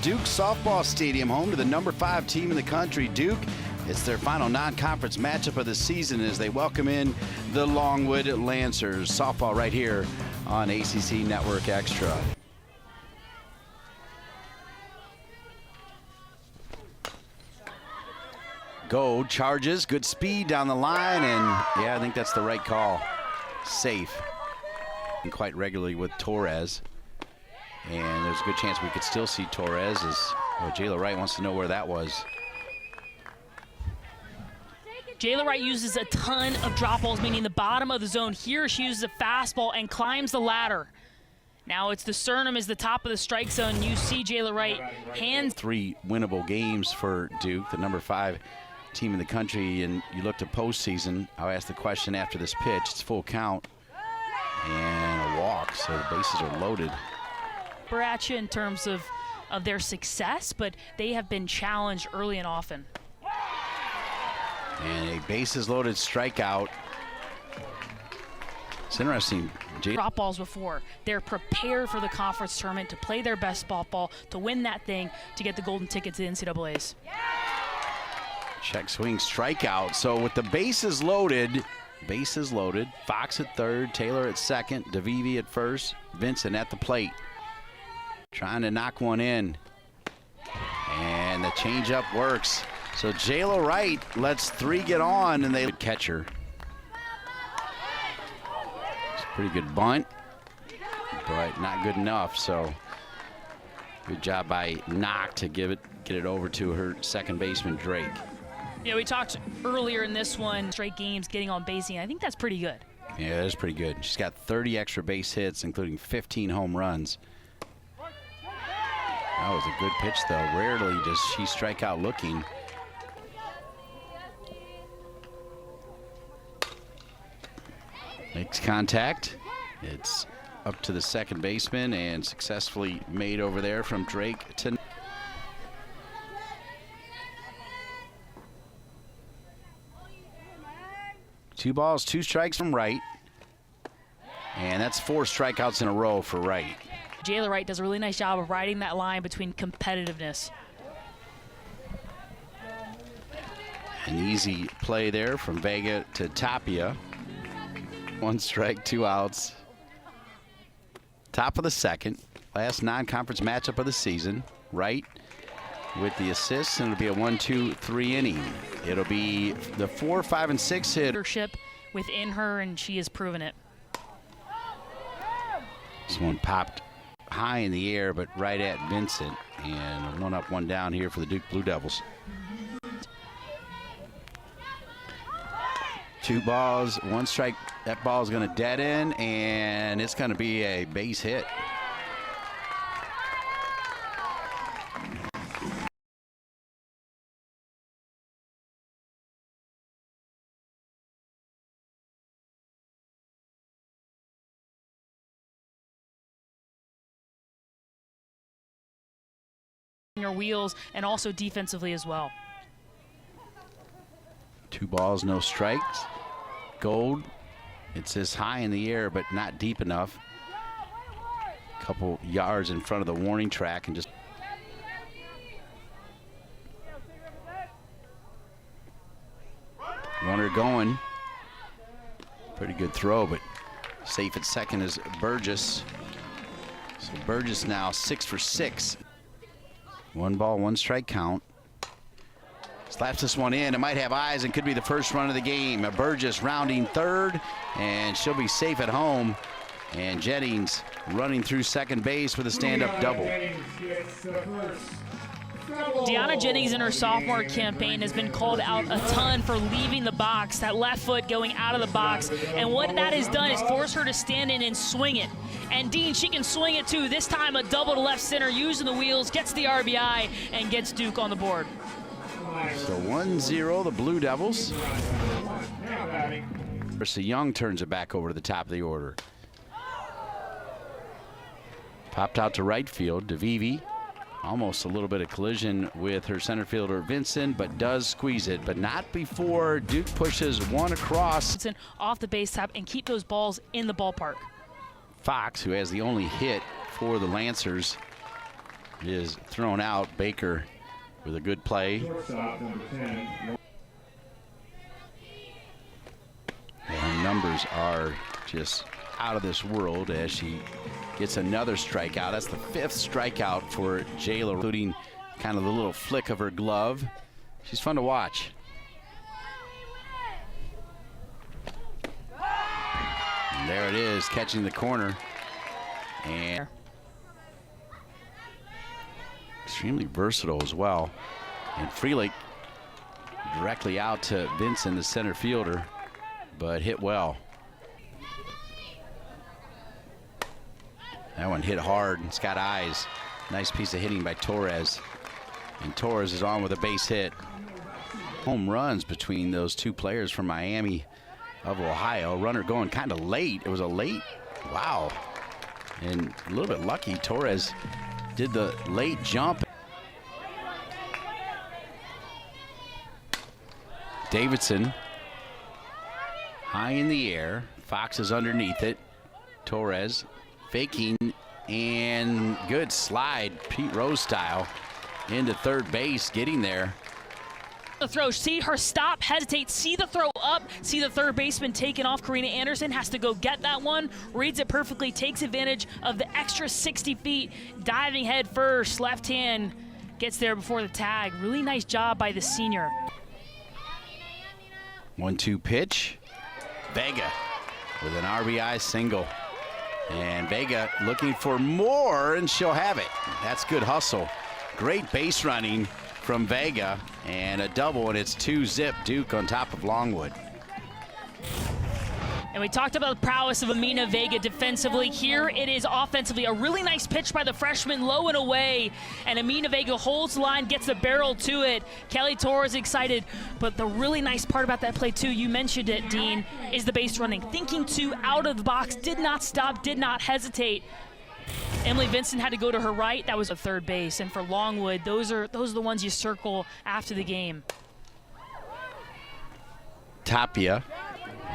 Duke Softball Stadium, home to the #5 team in the country, Duke. It's their final non-conference matchup of the season as they welcome in the Longwood Lancers. Softball right here on ACC Network Extra. Gold charges, good speed down the line, and yeah, I think that's the right call. Safe. And quite regularly with Torres. And there's a good chance we could still see Torres as Jayla Wright wants to know where that was. Jayla Wright uses a ton of drop balls, meaning the bottom of the zone. Here she uses a fastball and climbs the ladder. Now it's the sternum is the top of the strike zone. You see Jayla Wright hands. 3 winnable games for Duke, the #5 team in the country, and you look to postseason. I'll ask the question after this pitch. It's full count and a walk, so the bases are loaded. We're at you in terms of their success, but they have been challenged early and often. And a bases loaded strikeout. It's interesting. Drop balls before. They're prepared for the conference tournament to play their best ball, to win that thing, to get the golden ticket to the NCAAs. Check swing strikeout. So with the bases loaded, Fox at third, Taylor at second, DeVivi at first, Vincent at the plate. Trying to knock one in. And the changeup works. So Jayla Wright lets 3 get on, and they catcher. It's a pretty good bunt, but not good enough. So good job by Knock to get it over to her second baseman Drake. Yeah, we talked earlier in this one, straight games getting on base. I think that's pretty good. Yeah, that's pretty good. She's got 30 extra base hits, including 15 home runs. That was a good pitch, though. Rarely does she strike out looking. Makes contact. It's up to the second baseman and successfully made over there from Drake to 2 balls, 2 strikes from Wright. And that's 4 strikeouts in a row for Wright. Jayla Wright does a really nice job of riding that line between competitiveness. An easy play there from Vega to Tapia. 1 strike, 2 outs. Top of the second. Last non-conference matchup of the season. Wright with the assists, and it'll be a 1-2-3 inning. It'll be the 4, 5, and 6 hit. Leadership within her, and she has proven it. This one popped high in the air, but right at Vincent. And 1 up, 1 down here for the Duke Blue Devils. 2 balls, 1 strike. That ball is going to dead end, and it's going to be a base hit. Your wheels, and also defensively as well. 2 balls, no strikes. Gold, it's this high in the air, but not deep enough. A couple yards in front of the warning track, and just runner going. Pretty good throw, but safe at second is Burgess. So Burgess now 6 for 6. 1 ball, 1 strike count. Slaps this one in. It might have eyes and could be the first run of the game. Burgess rounding third, and she'll be safe at home. And Jennings running through second base with a stand-up double. Deanna Jennings in her sophomore campaign has been called out a ton for leaving the box, that left foot going out of the box. And what that has done is force her to stand in and swing it. And Dean, she can swing it too. This time a double to left center, using the wheels, gets the RBI, and gets Duke on the board. So 1-0, the Blue Devils. Marissa Young turns it back over to the top of the order. Popped out to right field. DeVivi, almost a little bit of collision with her center fielder Vincent, but does squeeze it, but not before Duke pushes one across. Off the base tap and keep those balls in the ballpark. Fox, who has the only hit for the Lancers, is thrown out. Baker with a good play. Shortstop, number 10. And her numbers are just out of this world as she gets another strikeout. That's the 5th strikeout for Jayla, including kind of the little flick of her glove. She's fun to watch. And there it is, catching the corner. And extremely versatile as well. And Freelick directly out to Vincent, the center fielder, but hit well. That one hit hard. It's got eyes. Nice piece of hitting by Torres. And Torres is on with a base hit. Home runs between those two players from Miami of Ohio. Runner going kind of late. It was a late, wow. And a little bit lucky. Torres did the late jump. Davidson high in the air. Fox is underneath it. Torres faking, and good slide, Pete Rose style, into third base, getting there. The throw, see her stop, hesitate, see the throw up, see the third baseman taken off. Karina Anderson has to go get that one, reads it perfectly, takes advantage of the extra 60 feet, diving head first, left hand, gets there before the tag. Really nice job by the senior. 1-2 pitch. Vega with an RBI single. And Vega looking for more, and she'll have it. That's good hustle. Great base running from Vega, and a double, and it's 2-zip Duke on top of Longwood. And we talked about the prowess of Amina Vega defensively. Here it is offensively. A really nice pitch by the freshman, low and away. And Amina Vega holds the line, gets the barrel to it. Kelly Torres excited. But the really nice part about that play, too, you mentioned it, Dean, is the base running. Thinking, too, out of the box, did not stop, did not hesitate. Emily Vincent had to go to her right. That was a third base. And for Longwood, those are the ones you circle after the game. Tapia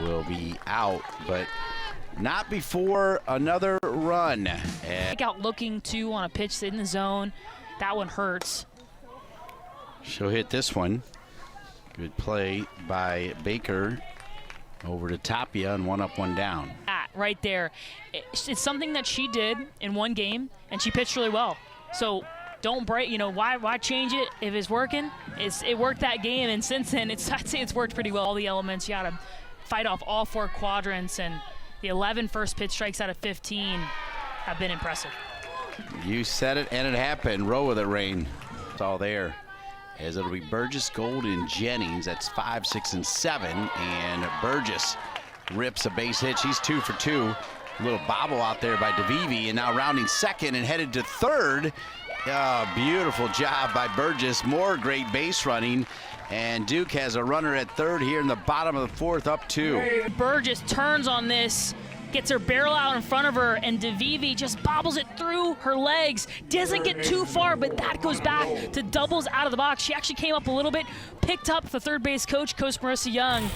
will be out, but not before another run. And Out looking too on a pitch in the zone. That one hurts. she'll hit this one. Good play by Baker over to Tapia, and 1 up, 1 down. That right there. It's something that she did in one game, and she pitched really well. So don't break, why change it if it's working? It worked that game, and since then, I'd say it's worked pretty well. All the elements, you got to fight off all 4 quadrants, and the 11 first pitch strikes out of 15 have been impressive. You said it, and it happened. Row with it, Rain. It's all there. As it'll be Burgess, Gold, and Jennings. That's 5, 6, and 7. And Burgess rips a base hit. She's 2 for 2. A little bobble out there by DeVivi, and now rounding second and headed to third. Beautiful job by Burgess. More great base running. And Duke has a runner at third here in the bottom of the 4th, up 2. Burgess turns on this, gets her barrel out in front of her, and DeVivi just bobbles it through her legs. Doesn't get too far, but that goes back to doubles out of the box. She actually came up a little bit, picked up the third base coach Marissa Young,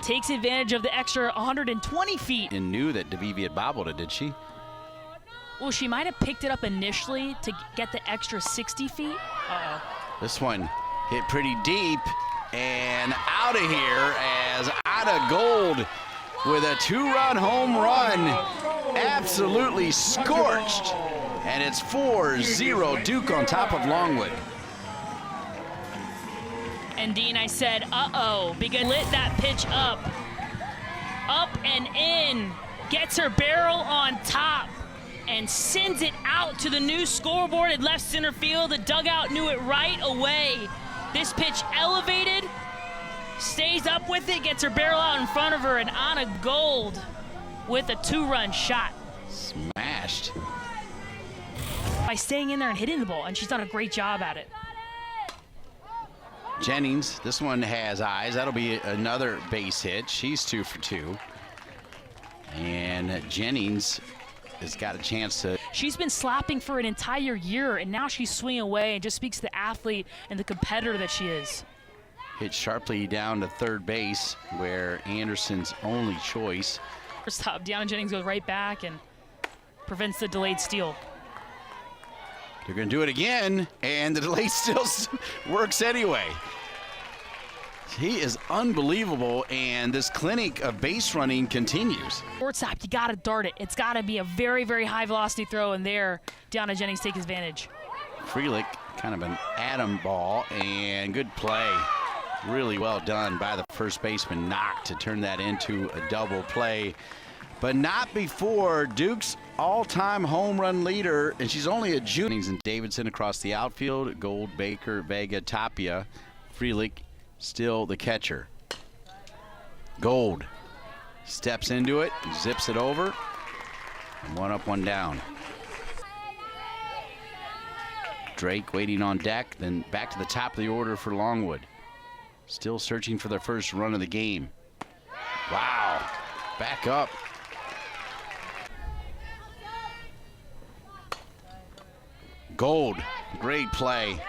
takes advantage of the extra 120 feet. And knew that DeVivi had bobbled it, did she? Well, she might have picked it up initially to get the extra 60 feet. Uh-oh. This one hit pretty deep and out of here as Anna Gold with a 2-run home run. Absolutely scorched. And it's 4-0 Duke on top of Longwood. And Dean, I said, uh-oh, because lit that pitch up and in, gets her barrel on top, and sends it out to the new scoreboard at left center field. The dugout knew it right away. This pitch elevated, stays up with it, gets her barrel out in front of her, and Anna Gold with a 2-run shot. Smashed. By staying in there and hitting the ball, and she's done a great job at it. Jennings, this one has eyes. That'll be another base hit. She's 2 for 2. And Jennings has got a chance to. She's been slapping for an entire year, and now she's swinging away, and just speaks to the athlete and the competitor that she is. Hit sharply down to third base, where Anderson's only choice. Stop. Deanna Jennings goes right back and prevents the delayed steal. They're going to do it again, and the delay still works anyway. He is unbelievable, and this clinic of base running continues. Shortstop, you got to dart it. It's got to be a very, very high velocity throw, and there, Deanna Jennings takes advantage. Freelick, kind of an atom ball, and good play. Really well done by the first baseman, Knock, to turn that into a double play. But not before Duke's all-time home run leader, and she's only a junior. And Davidson across the outfield, Gold, Baker, Vega, Tapia. Freelick still the catcher. Gold steps into it, zips it over, and one up, one down. Drake waiting on deck, then back to the top of the order for Longwood. Still searching for their first run of the game. Wow, back up. Gold, great play.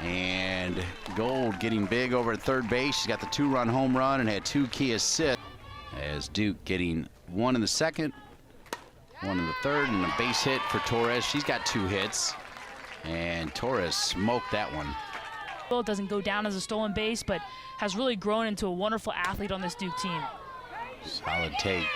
And Gold getting big over at third base. She's got the 2-run home run and had 2 key assists. As Duke getting 1 in the second, 1 in the third, and a base hit for Torres. She's got 2 hits, and Torres smoked that one. It doesn't go down as a stolen base, but has really grown into a wonderful athlete on this Duke team. Solid take.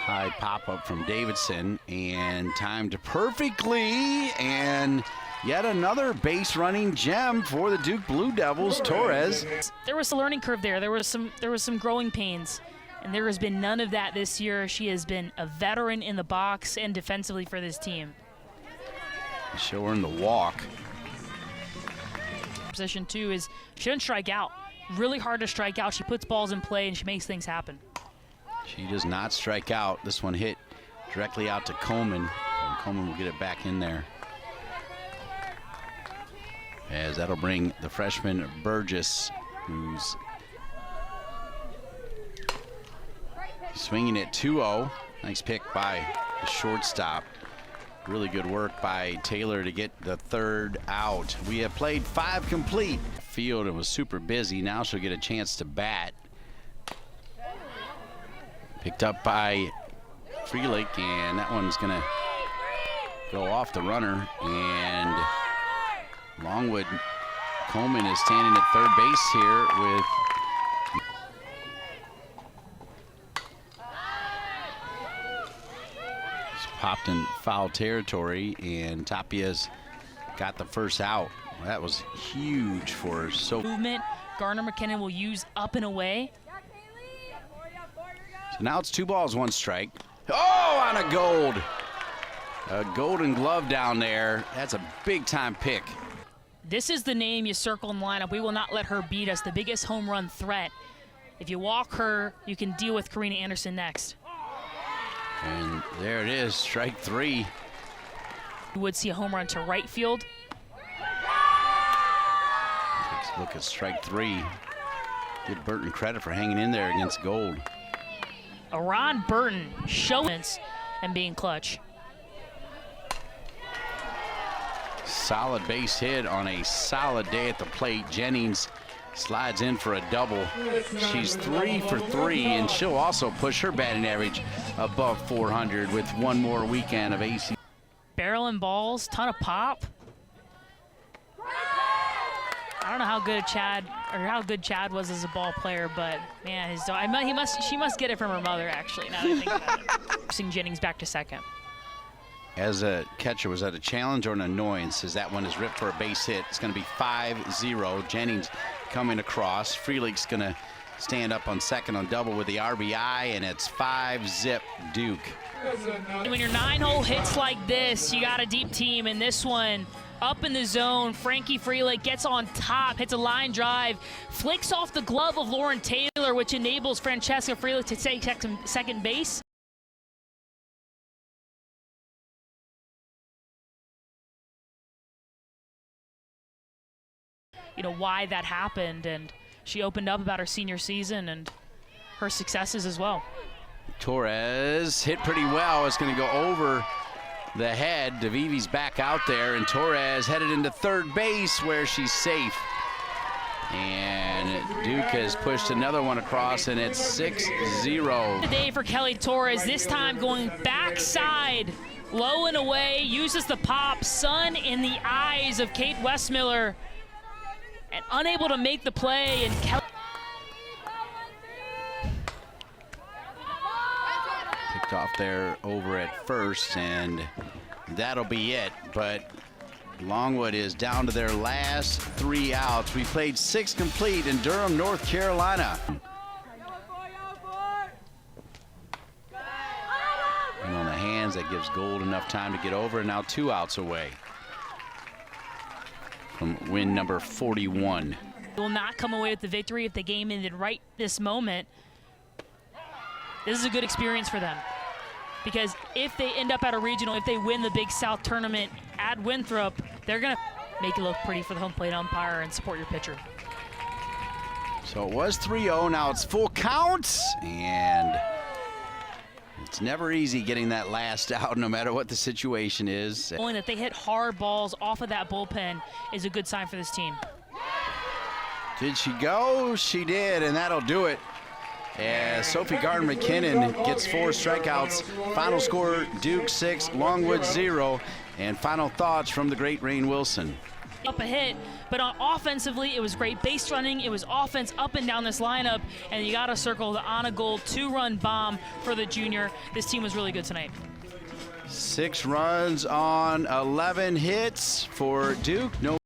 High pop-up from Davidson, and timed perfectly, and yet another base running gem for the Duke Blue Devils, Torres. There was a learning curve there. There was some growing pains, and there has been none of that this year. She has been a veteran in the box and defensively for this team. Show her in the walk. Position 2 is she doesn't strike out. Really hard to strike out. She puts balls in play and she makes things happen. She does not strike out. This one hit directly out to Coleman, and Coleman will get it back in there. As that'll bring the freshman Burgess, who's swinging at 2-0. Nice pick by the shortstop. Really good work by Taylor to get the 3rd out. We have played 5 complete. Field, and was super busy. Now she'll get a chance to bat. Picked up by Freelick, and that one's gonna go off the runner, and Longwood, Coleman is standing at third base here with popped in foul territory, and Tapia's got the first out. That was huge for her. So movement, Garner McKinnon will use up and away. So now it's 2 balls, 1 strike. Oh, on a Gold. A Golden Glove down there. That's a big-time pick. This is the name you circle in the lineup. We will not let her beat us. The biggest home run threat. If you walk her, you can deal with Karina Anderson next. And there it is, strike 3. You would see a home run to right field. Takes a look at strike 3. Give Burton credit for hanging in there against Gold. Ron Burton showing and being clutch. Solid base hit on a solid day at the plate. Jennings slides in for a double. She's 3 for 3, and she'll also push her batting average above 400 with 1 more weekend of AC. Barreling balls, ton of pop. I don't know how good Chad was as a ball player, but man, she must get it from her mother, actually, now that I think about it. Sing Jennings back to second. As a catcher, was that a challenge or an annoyance? As that one is ripped for a base hit. It's going to be 5-0. Jennings coming across. Freelick's going to stand up on second on double with the RBI, and it's 5-zip Duke. When you're 9-hole hits like this, you got a deep team, and this one up in the zone. Frankie Freelick gets on top, hits a line drive, flicks off the glove of Lauren Taylor, which enables Francesca Freelick to take second base. You know why that happened, and she opened up about her senior season and her successes as well. Torres hit pretty well. It's going to go over the head. DeVivi's back out there, and Torres headed into third base where she's safe. And Duke has pushed another one across, and it's 6-0. Today for Kelly Torres, this time going backside Low and away, uses the pop, sun in the eyes of Kate Westmiller, and unable to make the play. And Kelly Picked off there over at first, and that'll be it. But Longwood is down to their last 3 outs. We played 6 complete in Durham, North Carolina. And on the hands, that gives Gold enough time to get over, and now 2 outs away from win number 41. will not come away with the victory if the game ended right this moment. This is a good experience for them, because if they end up at a regional, if they win the Big South tournament at Winthrop, they're going to make it look pretty for the home plate umpire and support your pitcher. So it was 3-0, now it's full count, and it's never easy getting that last out no matter what the situation is. Knowing that they hit hard balls off of that bullpen is a good sign for this team. Did she go? She did, and that'll do it. As Sophie Gardner-McKinnon gets 4 strikeouts. Final score, Duke 6, Longwood 0. And final thoughts from the great Rain Wilson. Up a hit, but offensively, it was great base running. It was offense up and down this lineup, and you got to circle the Anna Gold 2-run bomb for the junior. This team was really good tonight. 6 runs on 11 hits for Duke. No